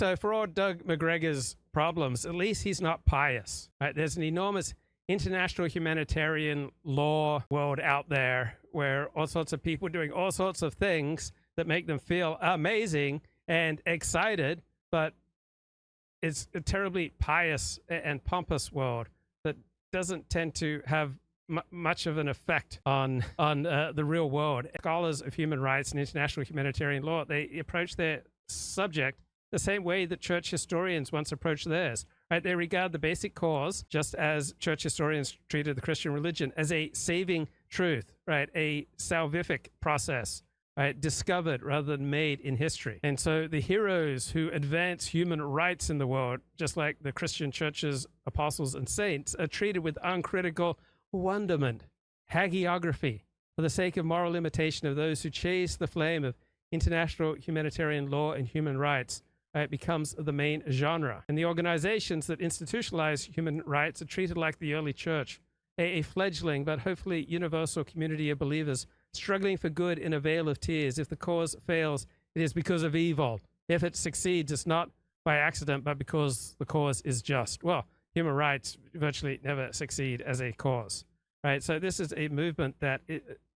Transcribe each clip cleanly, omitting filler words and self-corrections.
So for all Doug McGregor's problems, at least he's not pious, right? There's an enormous international humanitarian law world out there where all sorts of people are doing all sorts of things that make them feel amazing and excited, but it's a terribly pious and pompous world that doesn't tend to have much of an effect on the real world. Scholars of human rights and international humanitarian law, they approach their subject the same way that church historians once approached theirs. Right? They regard the basic cause, just as church historians treated the Christian religion, as a saving truth, right? A salvific process, right? Discovered rather than made in history. And so the heroes who advance human rights in the world, just like the Christian church's apostles and saints, are treated with uncritical wonderment, hagiography, for the sake of moral imitation of those who chase the flame of international humanitarian law and human rights. It becomes the main genre. And the organizations that institutionalize human rights are treated like the early church, a fledgling but hopefully universal community of believers struggling for good in a vale of tears. If the cause fails, it is because of evil. If it succeeds, it's not by accident, but because the cause is just. Well, human rights virtually never succeed as a cause, right? So this is a movement that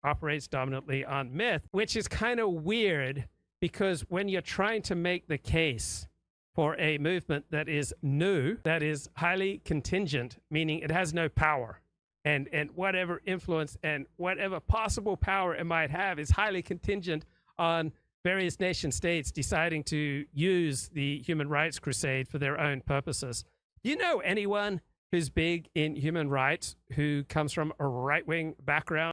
operates dominantly on myth, which is kind of weird, because when you're trying to make the case for a movement that is new, that is highly contingent, meaning it has no power, and whatever influence and whatever possible power it might have is highly contingent on various nation states deciding to use the human rights crusade for their own purposes. Do you know anyone who's big in human rights who comes from a right-wing background?